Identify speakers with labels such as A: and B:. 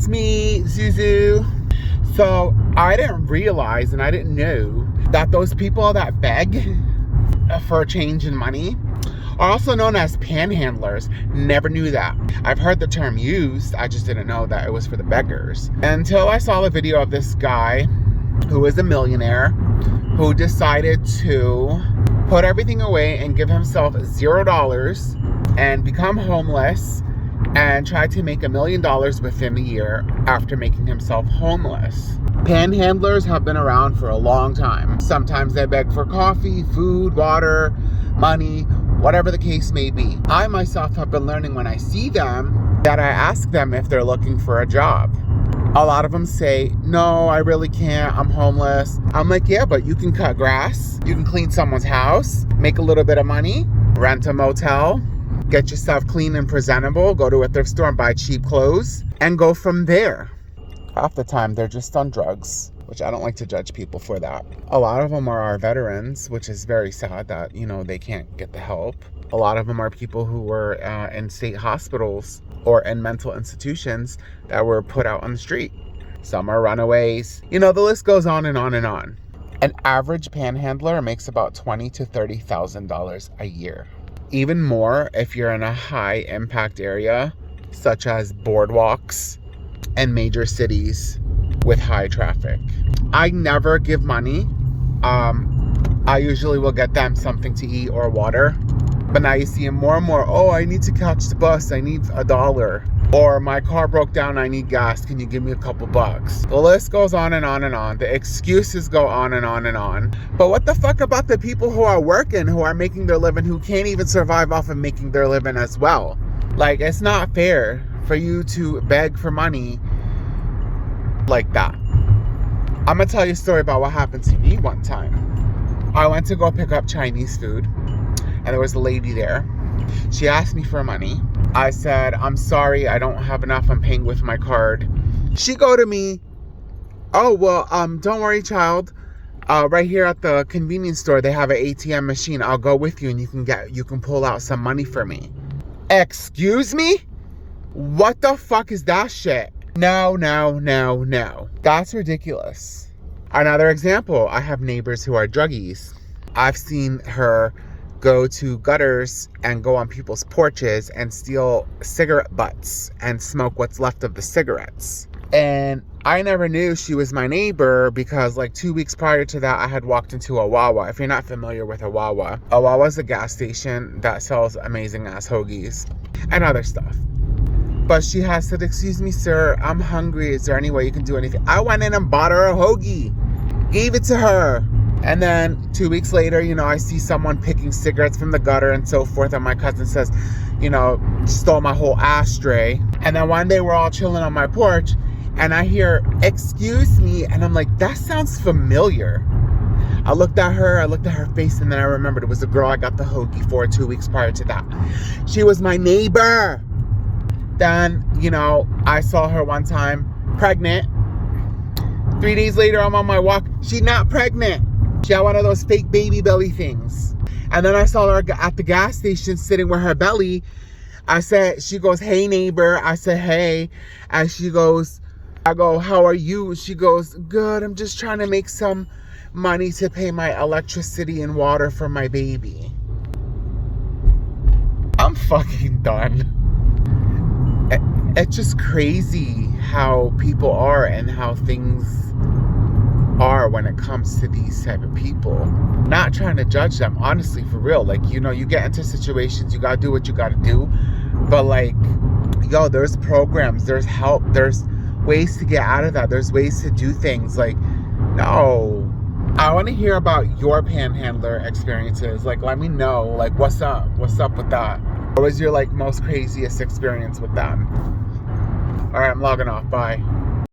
A: It's me, Zuzu. So I didn't realize and I didn't know that those people that beg for change in money are also known as panhandlers. Never knew that. I've heard the term used, I just didn't know that it was for the beggars. Until I saw the video of this guy who is a millionaire who decided to put everything away and give himself $0 and become homeless and try to make $1 million within a year after making himself homeless. Panhandlers have been around for a long time. Sometimes they beg for coffee, food, water, money, whatever the case may be. I myself have been learning when I see them that I ask them if they're looking for a job. A lot of them say, no, I really can't, I'm homeless. I'm like, yeah, but you can cut grass, you can clean someone's house, make a little bit of money, rent a motel, get yourself clean and presentable, go to a thrift store and buy cheap clothes, and go from there. Half the time, they're just on drugs, which I don't like to judge people for that. A lot of them are our veterans, which is very sad that, they can't get the help. A lot of them are people who were in state hospitals or in mental institutions that were put out on the street. Some are runaways. The list goes on and on and on. An average panhandler makes about $20,000 to $30,000 a year. Even more if you're in a high impact area, such as boardwalks and major cities with high traffic. I never give money. I usually will get them something to eat or water. But now you see them more and more. Oh, I need to catch the bus. I need $1. Or my car broke down. I need gas. Can you give me a couple bucks? The list goes on and on and on. The excuses go on and on and on. But what the fuck about the people who are working, who are making their living, who can't even survive off of making their living as well? Like, it's not fair for you to beg for money like that. I'm gonna tell you a story about what happened to me one time. I went to go pick up Chinese food, and there was a lady there. She asked me for money. I said, I'm sorry, I don't have enough, I'm paying with my card. She go to me, oh, well, don't worry, child. Right here at the convenience store, they have an ATM machine. I'll go with you and you can pull out some money for me. Excuse me? What the fuck is that shit? No. That's ridiculous. Another example, I have neighbors who are druggies. I've seen her go to gutters and go on people's porches and steal cigarette butts and smoke what's left of the cigarettes. And I never knew she was my neighbor because like 2 weeks prior to that, I had walked into a Wawa. If you're not familiar with a Wawa is a gas station that sells amazing ass hoagies and other stuff. But she has said, excuse me, sir, I'm hungry. Is there any way you can do anything? I went in and bought her a hoagie, gave it to her. And then 2 weeks later, I see someone picking cigarettes from the gutter and so forth. And my cousin says, stole my whole ashtray. And then one day we're all chilling on my porch and I hear, excuse me. And I'm like, that sounds familiar. I looked at her face, and then I remembered it was the girl I got the hoagie for 2 weeks prior to that. She was my neighbor. Then, I saw her one time pregnant. 3 days later, I'm on my walk. She's not pregnant. She had one of those fake baby belly things. And then I saw her at the gas station sitting with her belly. She goes, hey, neighbor. I said, hey. And I go, how are you? She goes, good. I'm just trying to make some money to pay my electricity and water for my baby. I'm fucking done. It's just crazy how people are and how things are when it comes to these type of people. Not trying to judge them, honestly, for real. Like, you get into situations, you gotta do what you gotta do. But like, there's programs, there's help, there's ways to get out of that. There's ways to do things. Like, no. I want to hear about your panhandler experiences. Like, let me know. Like, what's up? What's up with that? What was your, most craziest experience with them? All right, I'm logging off. Bye.